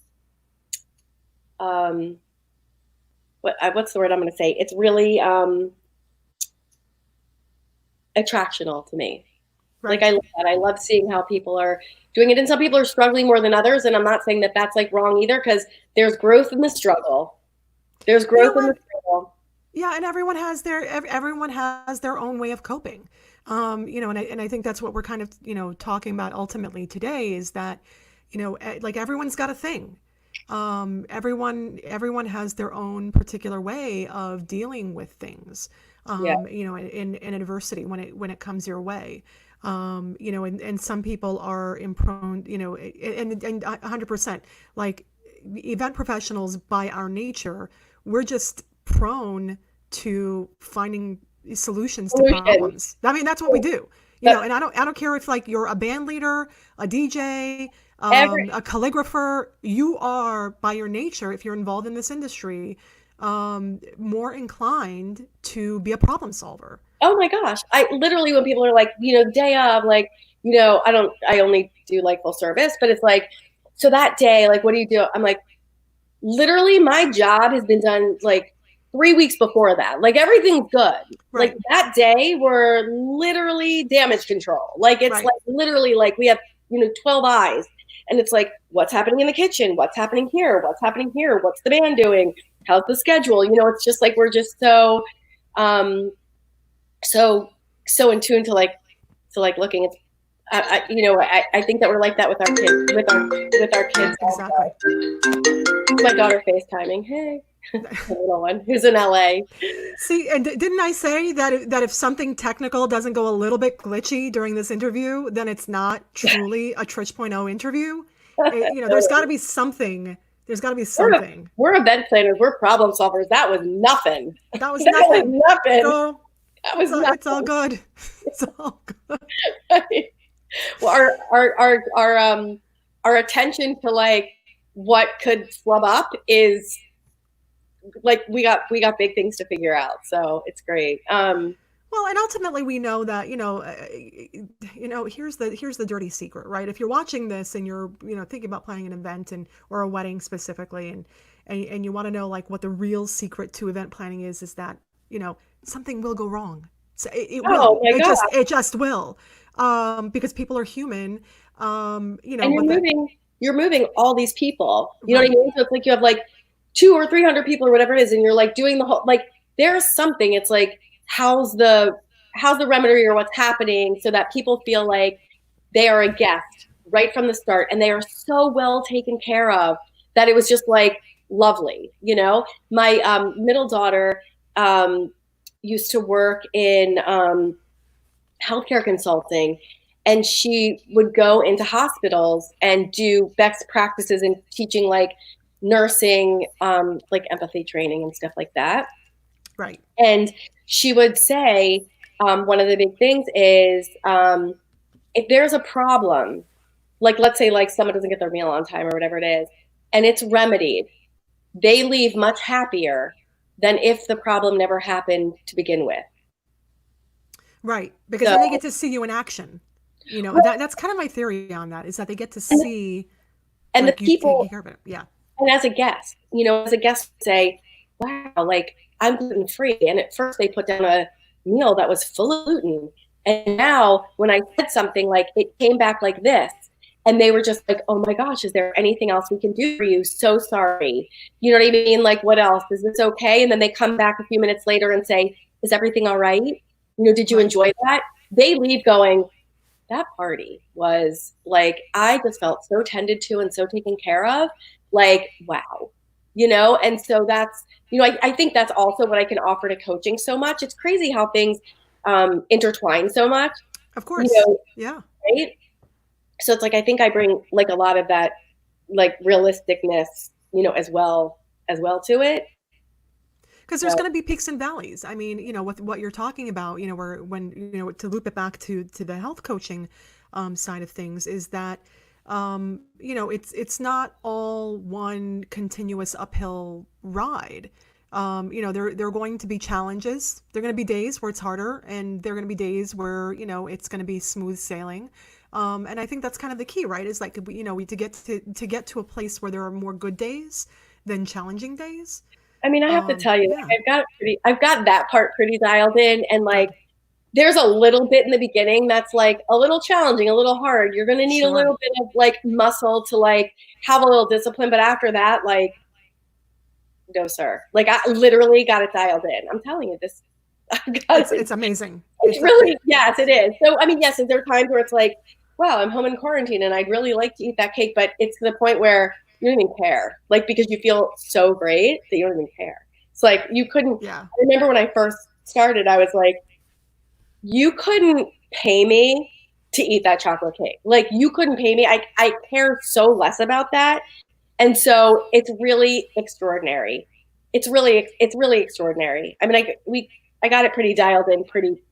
what's the word I'm going to say? It's really attractional to me. Like, I Right. love that. I love seeing how people are doing it, and some people are struggling more than others. And I'm not saying that that's like wrong either, because there's growth in the struggle. There's You know growth in what? the struggle. Yeah, and everyone has their own way of coping. And I think that's what we're kind of, talking about ultimately today is that, like everyone's got a thing. everyone has their own particular way of dealing with things, Yeah. in adversity when it comes your way. And some people are prone, and 100%, like event professionals by our nature, we're just prone to finding solutions to Solution. problems. I mean, that's what we do. But And I don't care if like you're a band leader, a DJ, every, a calligrapher. You are by your nature, if you're involved in this industry, more inclined to be a problem solver. oh my gosh. I literally, when people are like, day of, like, I only do like full service, but it's like, so that day, like, what do you do? I'm like, literally my job has been done like 3 weeks before that. Like everything's good. Right. Like that day we're literally damage control. Like it's Right. like literally like we have, 12 eyes. And it's like, what's happening in the kitchen? What's happening here? What's happening here? What's the band doing? How's the schedule? It's just like we're just um so so in tune to like looking. It's I think that we're like that with our kids, with our kids. Exactly. My daughter FaceTiming. Hey, the little one who's in LA. See, and didn't I say that if something technical doesn't go a little bit glitchy during this interview, then it's not truly a Trish.0 interview? There's got to be something. There's got to be something. We're event planners. We're problem solvers. That was nothing. That was nothing. Was nothing. So, that was nothing. It's all good. It's all good. Well, our attention to like what could flub up is like we got big things to figure out, so it's great. Well, and ultimately we know that here's the dirty secret, right? If you're watching this and you're thinking about planning an event or a wedding specifically, and you want to know like what the real secret to event planning is that something will go wrong. So it will. It just will, because people are human. And you're moving all these people. You know what I mean? So it's like you have like 200 or 300 people or whatever it is, and you're like doing the whole, like there's something. It's like how's the remedy or what's happening so that people feel like they are a guest right from the start, and they are so well taken care of that it was just like lovely. My middle daughter used to work in healthcare consulting, and she would go into hospitals and do best practices in teaching like nursing, like empathy training and stuff like that. Right. And she would say, one of the big things is, if there's a problem, like let's say like someone doesn't get their meal on time or whatever it is, and it's remedied, they leave much happier than if the problem never happened to begin with. Right. Because then they get to see you in action. That's kind of my theory on that, is that they get to see and like, the people, yeah. And as a guest, say, wow, like I'm gluten free. And at first they put down a meal that was full of gluten. And now when I said something, like it came back like this, and they were just like, oh my gosh, is there anything else we can do for you? So sorry. You know what I mean? Like, what else? Is this okay? And then they come back a few minutes later and say, is everything all right? Did you enjoy that? They leave going, that party was like, I just felt so tended to and so taken care of. Like, wow. And so that's, I think that's also what I can offer to coaching so much. It's crazy how things intertwine so much. Of course. Yeah. Right. So it's like, I think I bring like a lot of that, like realisticness, as well to it. Because there's going to be peaks and valleys. I mean, with what you're talking about, to loop it back to the health coaching side of things, is that, it's not all one continuous uphill ride. There are going to be challenges. There are going to be days where it's harder, and there are going to be days where, it's going to be smooth sailing. And I think that's kind of the key, right? Is like, to get to a place where there are more good days than challenging days. I mean, I have to tell you, like, I've got that part pretty dialed in, and like, there's a little bit in the beginning that's like a little challenging, a little hard. You're going to need a little bit of like muscle to like have a little discipline. But after that, like, no, sir. Like, I literally got it dialed in. I'm telling you this. It's amazing. It's really, yes, it is. So, I mean, yes, there are times where it's like, wow, I'm home in quarantine and I'd really like to eat that cake. But it's to the point where you don't even care. Like, because you feel so great that you don't even care. It's like, you couldn't, Yeah. I remember when I first started, I was like, you couldn't pay me to eat that chocolate cake. Like, you couldn't pay me. I care so less about that. And so it's really extraordinary. It's really extraordinary. I mean, I got it pretty dialed in pretty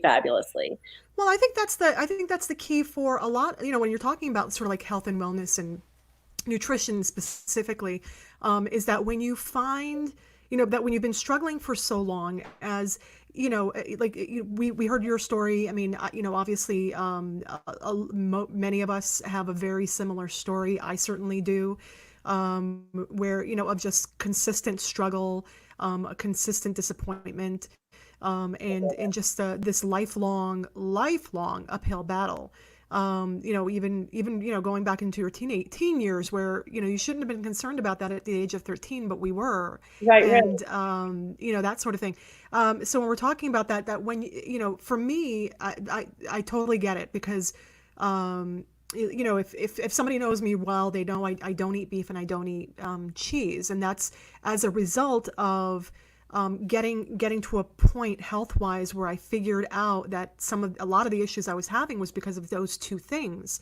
fabulously. Well, I think that's the key for a lot, when you're talking about sort of like health and wellness and nutrition specifically, is that when you find, that when you've been struggling for so long, as like we heard your story. I mean, obviously, many of us have a very similar story. I certainly do, where, of just consistent struggle, a consistent disappointment, and just this lifelong uphill battle. Even going back into your teen years, where you shouldn't have been concerned about that at the age of 13, but we were, Right, and that sort of thing. So when we're talking about that when for me, I totally get it, because if somebody knows me well, they know I don't eat beef and I don't eat cheese, and that's as a result of getting to a point health-wise where I figured out that a lot of the issues I was having was because of those two things.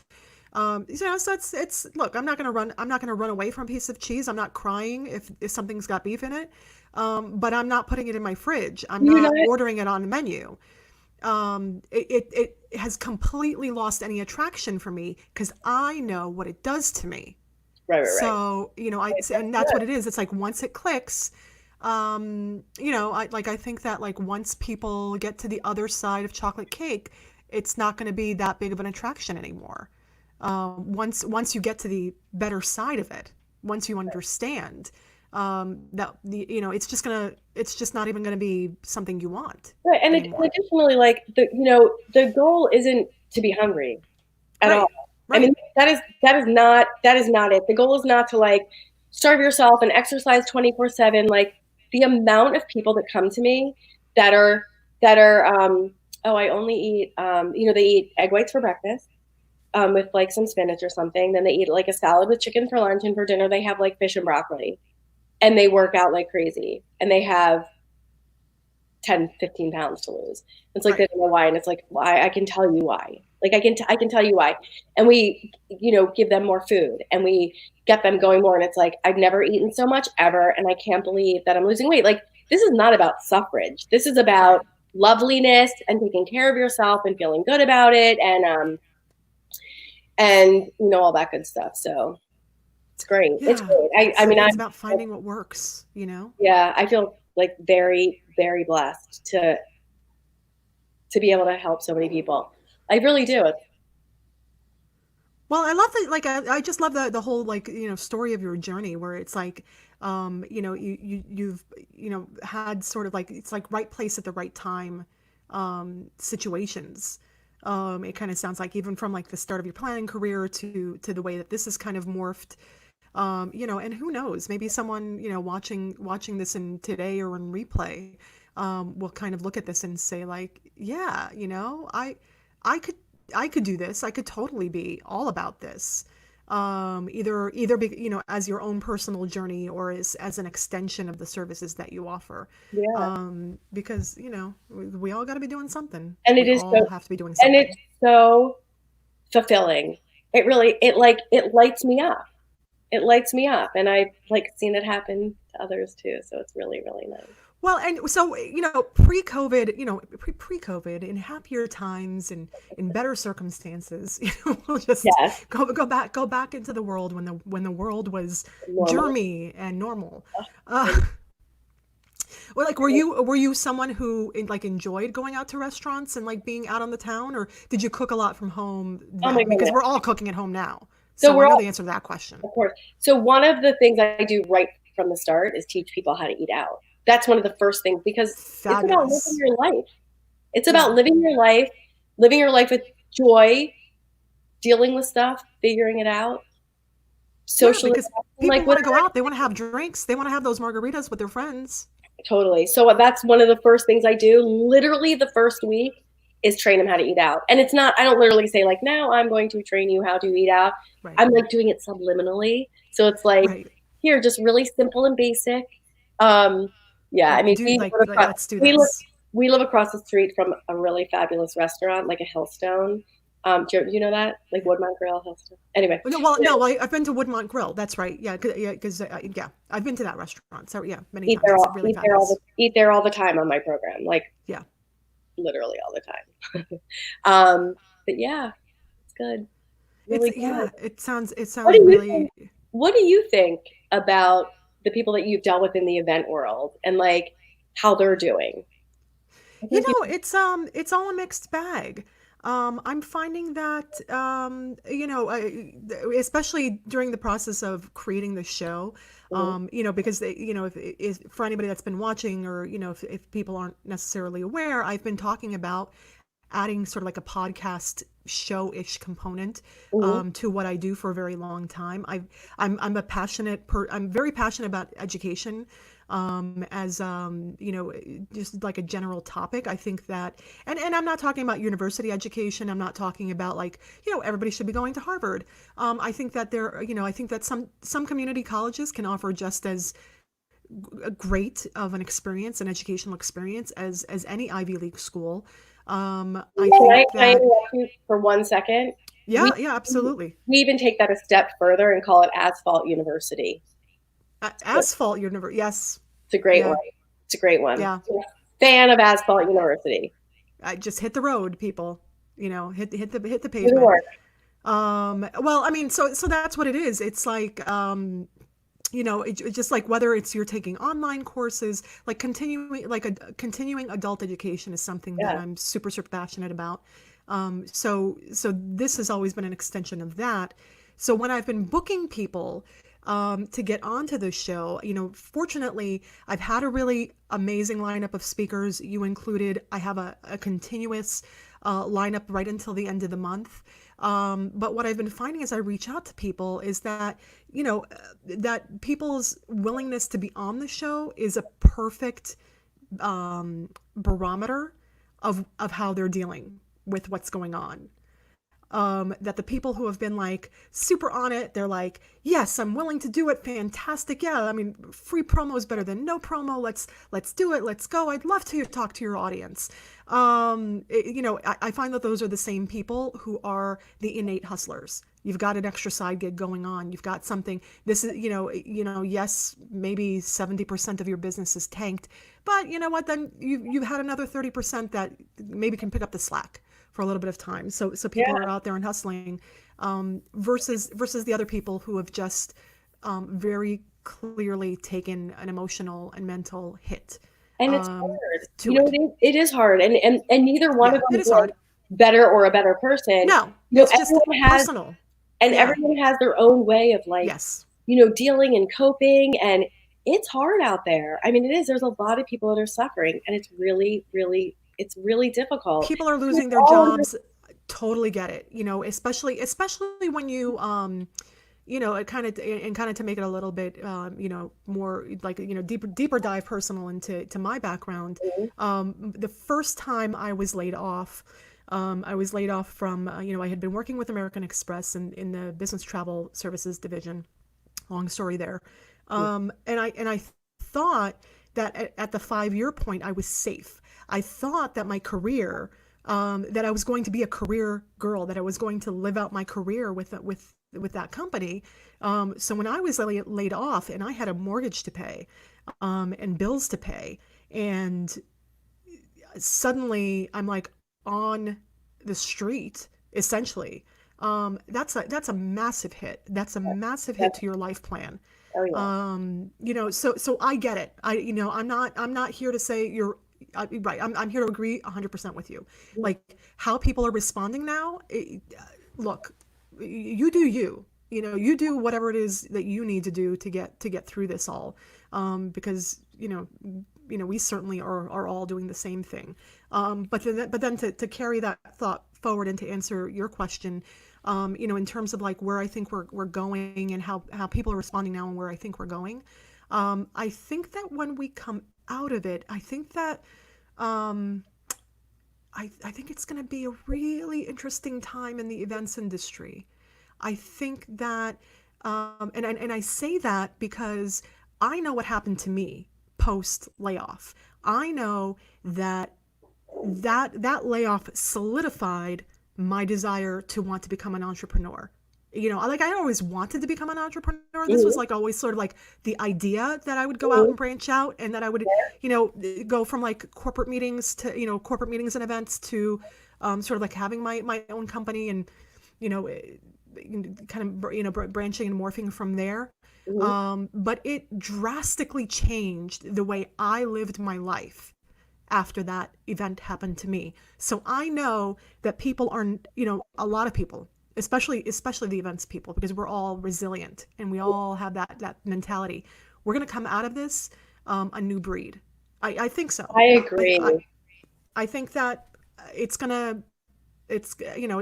So it's look, I'm not gonna run away from a piece of cheese. I'm not crying if something's got beef in it, but I'm not putting it in my fridge. I'm not ordering it on the menu. It has completely lost any attraction for me, because I know what it does to me. Right. So and that's what it is. It's like, once it clicks, I think that, like, once people get to the other side of chocolate cake, it's not going to be that big of an attraction anymore. Once you get to the better side of it, once you understand that it's just not even going to be something you want. Right, and additionally, like, the goal isn't to be hungry at all. Right. I mean, that is not it. The goal is not to, like, starve yourself and exercise 24/7. Like, the amount of people that come to me that are I only eat they eat egg whites for breakfast, with like some spinach or something. Then they eat like a salad with chicken for lunch, and for dinner they have like fish and broccoli, and they work out like crazy, and they have 10, 15 pounds to lose. It's like, they don't know why. And it's like, why? I can tell you why. Like, I can tell you why. And we, give them more food, and we get them going more. And it's like, I've never eaten so much ever, and I can't believe that I'm losing weight. Like, this is not about suffrage. This is about loveliness and taking care of yourself and feeling good about it, and all that good stuff. So it's great. Yeah. It's great. I mean, it's about finding what works, Yeah, I feel like very, very blessed to be able to help so many people. I really do. Well, I love that. Like, I just love the whole, like, story of your journey, where it's like, you've had sort of like, it's like right place at the right time, situations. It kind of sounds like, even from like the start of your planning career to the way that this is kind of morphed. And who knows, maybe someone, watching this in today or in replay, will kind of look at this and say, like, yeah, I could do this. I could totally be all about this. Either be, as your own personal journey, or as an extension of the services that you offer. Yeah. Because, we all got to be doing something. And we all have to be doing something. And it's so fulfilling. It really, it lights me up. It lights me up. And I've, like, seen it happen to others too. So it's really, really nice. Well, and so, pre-COVID, in happier times and in better circumstances, we'll just go back into the world when the world was germy and normal. Well, like, were you someone who, like, enjoyed going out to restaurants and, like, being out on the town, or did you cook a lot from home then? Because we're all cooking at home now. So I know the answer to that question. Of course. So one of the things I do right from the start is teach people how to eat out. That's one of the first things, because it's about living your life. It's about living your life with joy, dealing with stuff, figuring it out. Socially, because people want to go out. They want to have drinks. They want to have those margaritas with their friends. Totally. So that's one of the first things I do. Literally the first week is train them how to eat out. And it's not, I don't literally say, like, now I'm going to train you how to eat out. Right. I'm, like, doing it subliminally. So it's like, Right. here, just really simple and basic. Um, yeah, I Like mean, do let's do we live this. we live across the street from a really fabulous restaurant, like a Hillstone. Do you know that? Like Woodmont Grill, Hillstone. Anyway, No, well, no, I've been to Woodmont Grill. That's right. Yeah, yeah, I've been to that restaurant. So yeah, many times. It's really fabulous. eat there all the time on my program, like Yeah. literally all the time. But yeah, it's good, It's really good. yeah, it What sounds do you think? really. What do you think about the people that you've dealt with in the event world and like how they're doing? I feel like It's all a mixed bag. I'm finding that especially during the process of creating the show, Mhm. because if for anybody that's been watching, or if people aren't necessarily aware, I've been talking about adding sort of like a podcast show-ish component Mhm. to what I do for a very long time. I'm very passionate about education, as just like a general topic. I think that, and I'm not talking about university education. I'm not talking about like everybody should be going to Harvard. I think that I think that some community colleges can offer just as great of an experience, an educational experience, as any Ivy League school. I think Can I that interrupt you for 1 second? We yeah, absolutely. we even take that a step further and call it Asphalt University. Asphalt University, yes, It's a great one. yeah, It's a great one. yeah. Fan of Asphalt University. I just hit the road, people. Hit the Do the pavement. work. Well, I mean, so that's what it is. It's like it's just like whether it's you're taking online courses, like continuing adult education is something that Yeah. I'm super super passionate about. So this has always been an extension of that. So when I've been booking people to get onto the show, fortunately, I've had a really amazing lineup of speakers. You included. I have a continuous lineup right until the end of the month. But what I've been finding as I reach out to people is that, that people's willingness to be on the show is a perfect barometer of how they're dealing with what's going on. That the people who have been like super on it, they're like, yes, I'm willing to do it. Fantastic. Yeah. I mean, free promo is better than no promo. Let's do it. Let's go. I'd love to talk to your audience. I find that those are the same people who are the innate hustlers. You've got an extra side gig going on. You've got something. This is, yes, maybe 70% of your business is tanked, but you know what? Then you've had another 30% that maybe can pick up the slack for a little bit of time. So people Yeah. are out there and hustling, versus the other people who have just very clearly taken an emotional and mental hit And it's hard. to it. It is hard. And neither one Yeah, of it them is is hard. like better or a better person. No, it's just Everyone has personal. and Yeah. everyone has their own way of like, Yes. dealing and coping, and it's hard out there. I mean, it is. There's a lot of people that are suffering, and it's really, really, it's really difficult. People are It's losing their all under- jobs. Totally get it. Especially when you it kind of to make it a little bit more like deeper dive personal into my background. The first time I was laid off, from I had been working with American Express in the business travel services division. Long story there. And I thought that at the 5-year point I was safe. I thought that my career, that I was going to be a career girl, that I was going to live out my career with that company. So when I was laid off and I had a mortgage to pay, and bills to pay, and suddenly I'm like on the street essentially. That's a massive hit. That's a massive hit That's, to your life plan. oh yeah. So I get it. I'm not here to say you're right. I'm here to agree 100% with you. Like how people are responding now. Look, you do you. You do whatever it is that you need to do to get through this all, because we certainly are all doing the same thing. But then to carry that thought forward and to answer your question, in terms of like where I think we're going and how people are responding now and where I think we're going, I think that when we come out of it, I think that I think it's going to be a really interesting time in the events industry. I think that And I say that because I know what happened to me post layoff. I know that that layoff solidified my desire to want to become an entrepreneur. Like I always wanted to become an entrepreneur. This was Mhm. like always sort of like the idea that I would go out Mhm. and branch out, and that I would, go from like corporate meetings to, corporate meetings and events to sort of like having my own company, and, you know, kind of, branching and morphing from there. Mhm. But it drastically changed the way I lived my life after that event happened to me. So I know that people are, a lot of people, especially the events people, because we're all resilient and we all have that mentality. We're going to come out of this a new breed. I think so. I I, I agree. I think that it's gonna it's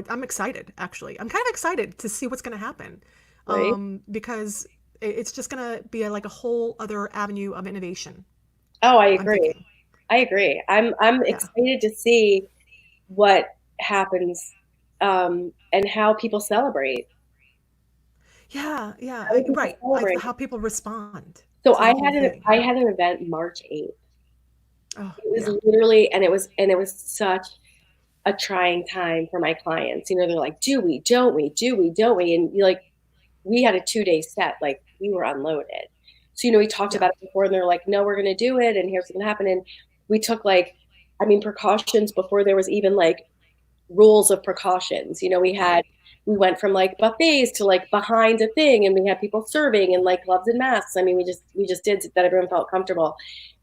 I'm excited, actually. I'm kind of excited to see what's gonna happen, Right. because it's just gonna be like a whole other avenue of innovation. Oh, I I'm agree. thinking. I agree. I'm Yeah. excited to see what happens, and how people celebrate. Yeah, yeah, How do people right. celebrate? How people respond So to the whole thing. I had an event March 8th. Oh, It was yeah, literally, and it was such a trying time for my clients. They're like, do we, don't we, do we, don't we? And you like, we had a 2 day set, like we were unloaded. So, we talked yeah, about it before and they're like, no, we're going to do it. And here's what's going to happen. And we took precautions before there was even like rules of precautions. right. We went from like buffets to like behind a thing, and we had people serving and like gloves and masks. I mean, we just did that. Everyone felt comfortable.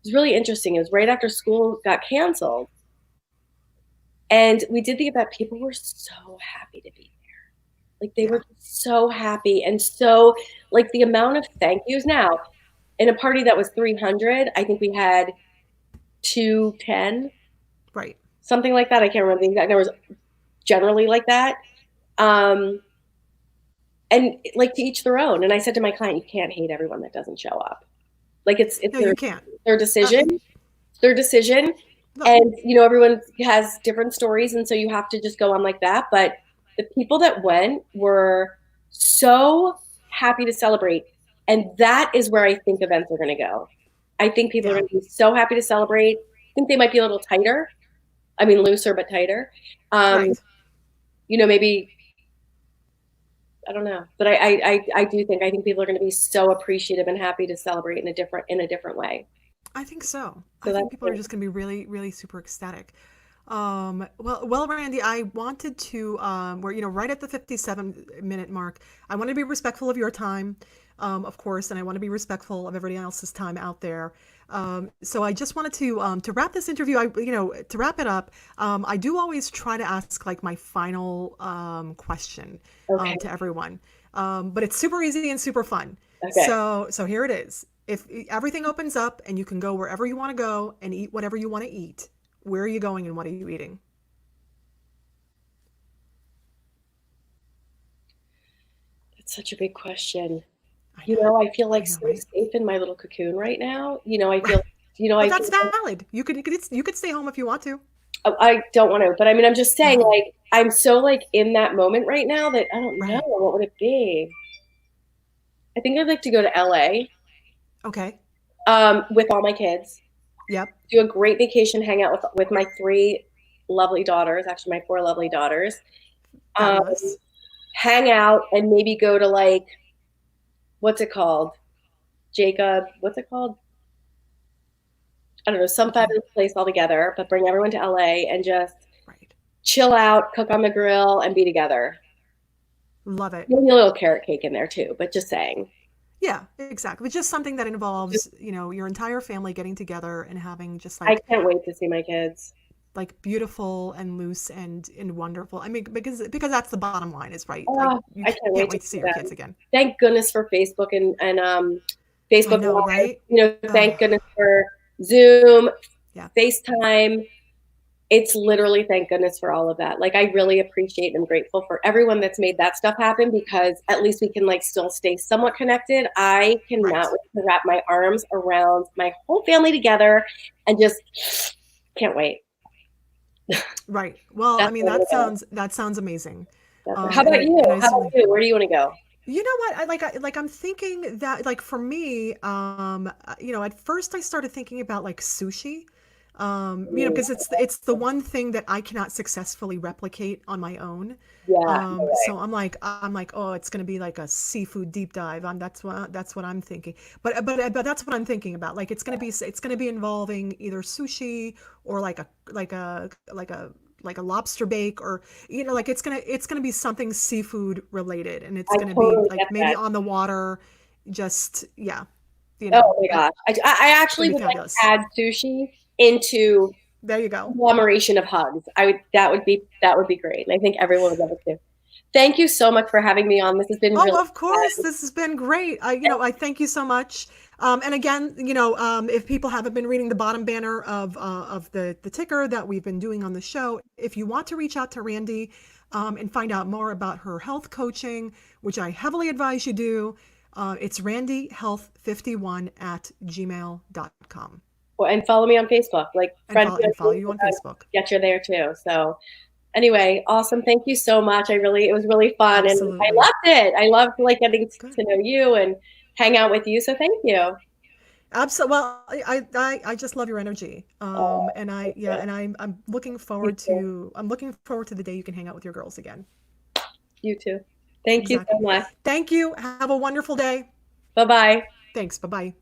It was really interesting. It was right after school got canceled, and we did the event. People were so happy to be there. Like they Yeah, were so happy, and so like the amount of thank yous. Now, in a party that was 300, I think we had 210, right. something like that. I can't remember the exact numbers. Generally like that. Um, and like to each their own. And I said to my client, you can't hate everyone that doesn't show up. Like it's No, you can't. their Uh, decision, their decision. Look, And everyone has different stories, and so you have to just go on like that. But the people that went were so happy to celebrate, and that is where I think events are going to go. I think people are yeah, going to be so happy to celebrate. I think they might be a little tighter. I mean, looser but tighter. Um, right. Maybe I don't know, but I do think, I think people are going to be so appreciative and happy to celebrate in a different way. I think so. So I that's think people are just going to be really, really super ecstatic. Well, Randy, I wanted to, we're, right at the 57-minute mark. I want to be respectful of your time, of course, and I want to be respectful of everybody else's time out there. So I just wanted to wrap this interview. To wrap it up, I do always try to ask like my final question okay. to everyone, but it's super easy and super fun. Okay. So here it is. If everything opens up and you can go wherever you want to go and eat whatever you want to eat, where are you going and what are you eating? That's such a big question. I know. I feel I like know, so right? safe in my little cocoon right now. But I that's feel like valid. You could stay home if you want to. I don't want to, but I mean, I'm just saying, No. like, I'm so like in that moment right now that I don't know Right. what would it be. I think I'd like to go to LA, Okay. with all my kids, Yep. do a great vacation, hang out with my three lovely daughters, actually my four lovely daughters. Um, Fabulous. Hang out and maybe go to like, what's it called? Jacob, what's it called? I don't know, some Okay. fabulous place all together, but bring everyone to LA and just Right. chill out, cook on the grill, and be together. Love it. Maybe a little carrot cake in there too, but just saying. Yeah, exactly. Just something that involves, your entire family getting together and having just I like can't wait to see my kids. beautiful and loose and wonderful. I mean, because that's the bottom line is right. Like Oh, you I can't can't wait to wait to see see your kids them. again. Thank goodness for Facebook and I Facebook know, Live. right? Thank Oh, goodness for Zoom, yeah. FaceTime. It's literally thank goodness for all of that. Like I really appreciate and I'm grateful for everyone that's made that stuff happen, because at least we can like still stay somewhat connected. I cannot Right. wait to wrap my arms around my whole family together and just can't wait. Right. Well, I That's mean, where I'm gonna go. that sounds amazing. How And about I you? and I How about certainly you? Where do you want to go? You know what? I'm thinking that like for me, at first I started thinking about like sushi. Because it's the one thing that I cannot successfully replicate on my own. Yeah, no way. So I'm like, oh, it's gonna be like a seafood deep dive. That's what I'm thinking. But that's what I'm thinking about. Like it's gonna be involving either sushi or like a lobster bake, or like it's gonna be something seafood related, and it's I gonna be totally like get maybe that. on the water. Just yeah, Oh my but gosh. I it's gonna actually be would like fabulous. to add sushi into There you go. conglomeration of hugs. That would be great. And I think everyone would love it too. Thank you so much for having me on. This has been Oh, really of course. fun. This has been great. I thank you so much. And again, if people haven't been reading the bottom banner of the ticker that we've been doing on the show, if you want to reach out to Randy, and find out more about her health coaching, which I heavily advise you do, it's randyhealth51 at gmail.com. Well, and follow me on Facebook, like And friend follow me on and follow you Facebook. on Facebook. Get you there too. So anyway, awesome. Thank you so much. It was really fun, and I Absolutely. loved it. I loved like getting Good. to know you and hang out with you. So thank you. Absolutely. Well, I just love your energy. Oh, And thank you. I'm looking You forward too. to I'm looking forward to the day you can hang out with your girls again. You too. Thank you so Exactly. much. Thank you. Have a wonderful day. Bye bye. Thanks. Bye bye.